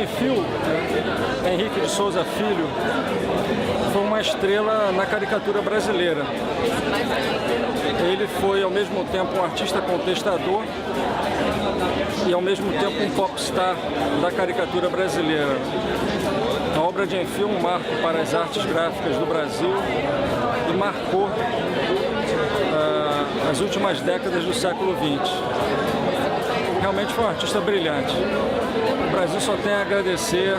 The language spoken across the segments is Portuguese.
Enfio, Henrique de Souza Filho, foi uma estrela na caricatura brasileira. Ele foi, ao mesmo tempo, um artista contestador e, ao mesmo tempo, um popstar da caricatura brasileira. A obra de Enfio é um marco para as artes gráficas do Brasil e marcou as últimas décadas do século XX. Realmente foi um artista brilhante. O Brasil só tem a agradecer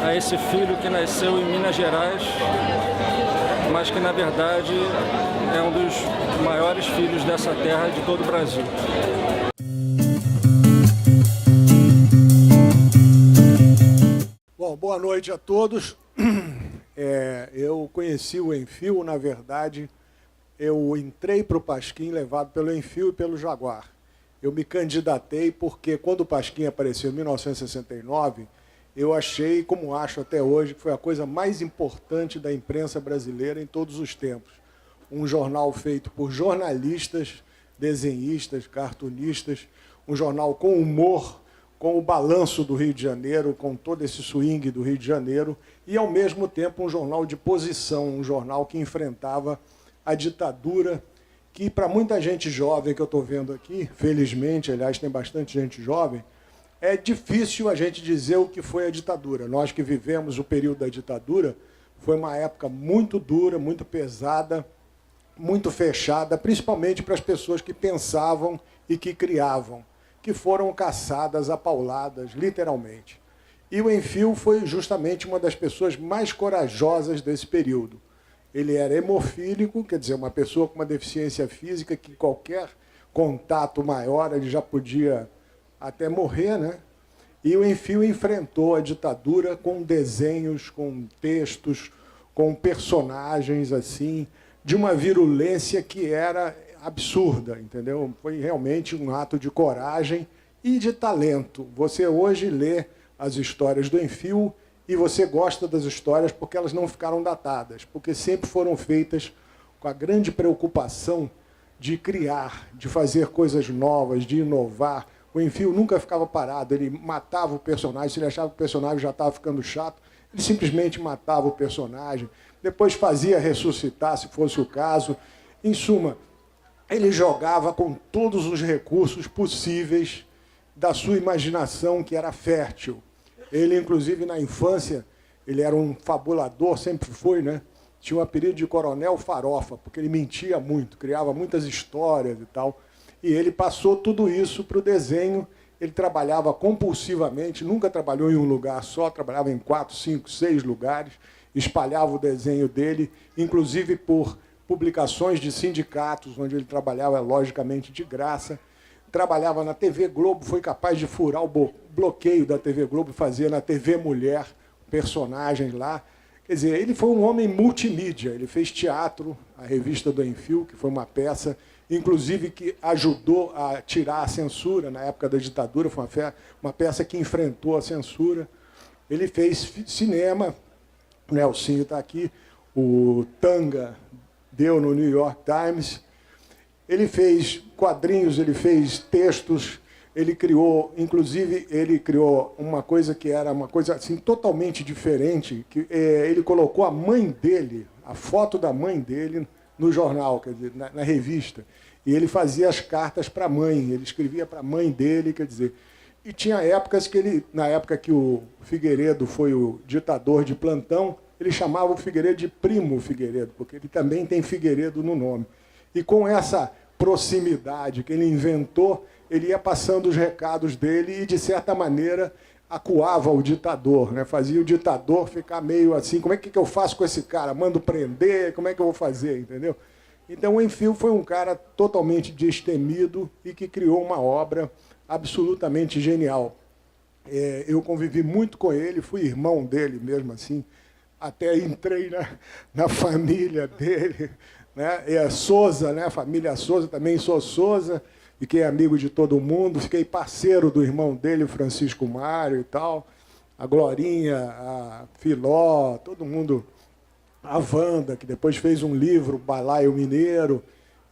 a esse filho que nasceu em Minas Gerais, mas que, na verdade, é um dos maiores filhos dessa terra de todo o Brasil. Bom, boa noite a todos. Eu conheci o Enfio, na verdade, eu entrei para o Pasquim levado pelo Enfio e pelo Jaguar. Eu me candidatei porque, quando o Pasquim apareceu em 1969, eu achei, como acho até hoje, que foi a coisa mais importante da imprensa brasileira em todos os tempos. Um jornal feito por jornalistas, desenhistas, cartunistas, um jornal com humor, com o balanço do Rio de Janeiro, com todo esse swing do Rio de Janeiro, e, ao mesmo tempo, um jornal de posição, um jornal que enfrentava a ditadura, que, para muita gente jovem que eu estou vendo aqui, felizmente, aliás, tem bastante gente jovem, é difícil a gente dizer o que foi a ditadura. Nós que vivemos o período da ditadura, foi uma época muito dura, muito pesada, muito fechada, principalmente para as pessoas que pensavam e que criavam, que foram caçadas, apauladas, literalmente. E o Enfio foi justamente uma das pessoas mais corajosas desse período. Ele era hemofílico, quer dizer, uma pessoa com uma deficiência física que qualquer contato maior ele já podia até morrer, né? E o Enfio enfrentou a ditadura com desenhos, com textos, com personagens assim, de uma virulência que era absurda, entendeu? Foi realmente um ato de coragem e de talento. Você hoje lê as histórias do Enfio e você gosta das histórias porque elas não ficaram datadas, porque sempre foram feitas com a grande preocupação de criar, de fazer coisas novas, de inovar. O Enfio nunca ficava parado, ele matava o personagem, se ele achava que o personagem já estava ficando chato, ele simplesmente matava o personagem, depois fazia ressuscitar, se fosse o caso. Em suma, ele jogava com todos os recursos possíveis da sua imaginação, que era fértil. Ele, inclusive, na infância, ele era um fabulador, sempre foi, né? Tinha um apelido de Coronel Farofa, porque ele mentia muito, criava muitas histórias e tal. E ele passou tudo isso para o desenho. Ele trabalhava compulsivamente, nunca trabalhou em um lugar só, trabalhava em 4, 5, 6 lugares, espalhava o desenho dele, inclusive por publicações de sindicatos, onde ele trabalhava, logicamente, de graça. Trabalhava na TV Globo, foi capaz de furar o bloqueio da TV Globo e fazia na TV Mulher personagens lá. Quer dizer, ele foi um homem multimídia, ele fez teatro, a revista do Enfio, que foi uma peça, inclusive, que ajudou a tirar a censura na época da ditadura, foi uma peça que enfrentou a censura. Ele fez cinema, o Nelsinho está aqui, o Tanga deu no New York Times. Ele fez quadrinhos, ele fez textos, ele criou, inclusive, ele criou uma coisa que era uma coisa assim, totalmente diferente, que ele colocou a mãe dele, a foto da mãe dele, no jornal, quer dizer, na revista. E ele fazia as cartas para a mãe, ele escrevia para a mãe dele, quer dizer. E tinha épocas que ele, na época que o Figueiredo foi o ditador de plantão, ele chamava o Figueiredo de Primo Figueiredo, porque ele também tem Figueiredo no nome. E com essa proximidade que ele inventou, ele ia passando os recados dele e, de certa maneira, acuava o ditador, né? Fazia o ditador ficar meio assim, como é que eu faço com esse cara? Mando prender? Como é que eu vou fazer? Entendeu? Então, o Enfio foi um cara totalmente destemido e que criou uma obra absolutamente genial. Eu convivi muito com ele, fui irmão dele mesmo assim, até entrei na família dele, né? E a Souza, né? A família Souza, também sou Souza, fiquei amigo de todo mundo, fiquei parceiro do irmão dele, o Francisco Mário e tal, a Glorinha, a Filó, todo mundo, a Wanda, que depois fez um livro, Balaio Mineiro.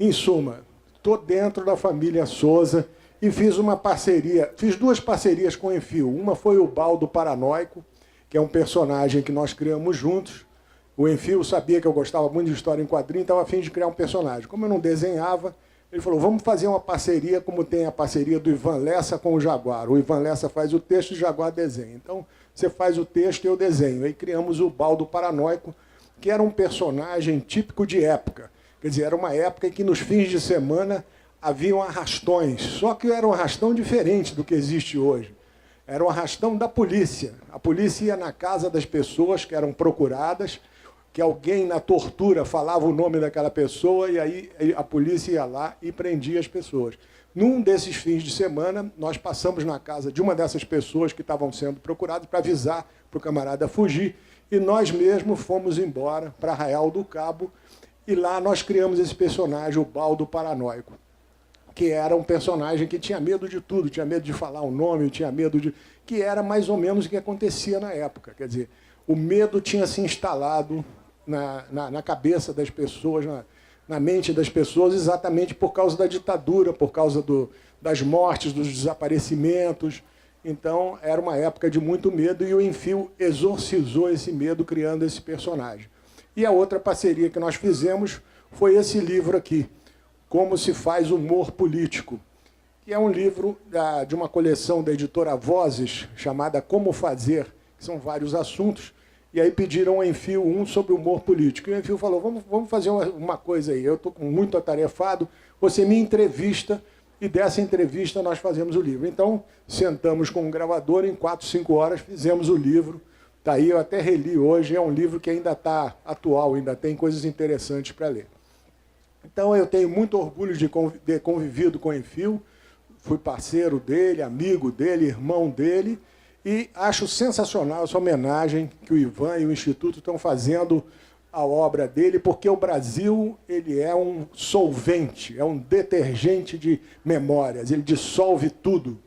Em suma, estou dentro da família Souza e fiz uma parceria, fiz duas parcerias com o Enfio. Uma foi o Baldo Paranoico, que é um personagem que nós criamos juntos. O Enfio sabia que eu gostava muito de história em quadrinho, estava a fim de criar um personagem. Como eu não desenhava, ele falou, vamos fazer uma parceria como tem a parceria do Ivan Lessa com o Jaguar. O Ivan Lessa faz o texto e o Jaguar desenha. Então, você faz o texto e eu desenho. Aí criamos o Baldo Paranoico, que era um personagem típico de época. Quer dizer, era uma época em que nos fins de semana haviam arrastões, só que era um arrastão diferente do que existe hoje. Era um arrastão da polícia. A polícia ia na casa das pessoas que eram procuradas, que alguém na tortura falava o nome daquela pessoa e aí a polícia ia lá e prendia as pessoas. Num desses fins de semana, nós passamos na casa de uma dessas pessoas que estavam sendo procuradas para avisar para o camarada fugir e nós mesmos fomos embora para Arraial do Cabo e lá nós criamos esse personagem, o Baldo Paranoico, que era um personagem que tinha medo de tudo, tinha medo de falar o nome, tinha medo de... que era mais ou menos o que acontecia na época. Quer dizer, o medo tinha se instalado na cabeça das pessoas, na mente das pessoas, exatamente por causa da ditadura, por causa das mortes, dos desaparecimentos. Então, era uma época de muito medo e o Enfio exorcizou esse medo criando esse personagem. E a outra parceria que nós fizemos foi esse livro aqui, Como se faz humor político, que é um livro de uma coleção da editora Vozes, chamada Como Fazer, que são vários assuntos, e aí pediram ao Enfio um sobre humor político. E o Enfio falou, vamos fazer uma coisa aí, eu estou muito atarefado, você me entrevista, e dessa entrevista nós fazemos o livro. Então, sentamos com um gravador, em 4, 5 horas fizemos o livro. Está aí, eu até reli hoje, é um livro que ainda está atual, ainda tem coisas interessantes para ler. Então, eu tenho muito orgulho de ter convivido com o Enfio, fui parceiro dele, amigo dele, irmão dele, e acho sensacional essa homenagem que o Ivan e o Instituto estão fazendo à obra dele, porque o Brasil ele é um solvente, é um detergente de memórias, ele dissolve tudo.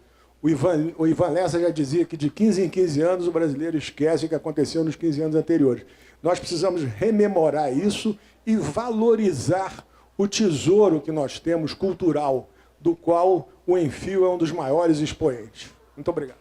O Ivan Lessa já dizia que de 15 em 15 anos o brasileiro esquece o que aconteceu nos 15 anos anteriores. Nós precisamos rememorar isso e valorizar o tesouro que nós temos cultural, do qual o Enfio é um dos maiores expoentes. Muito obrigado.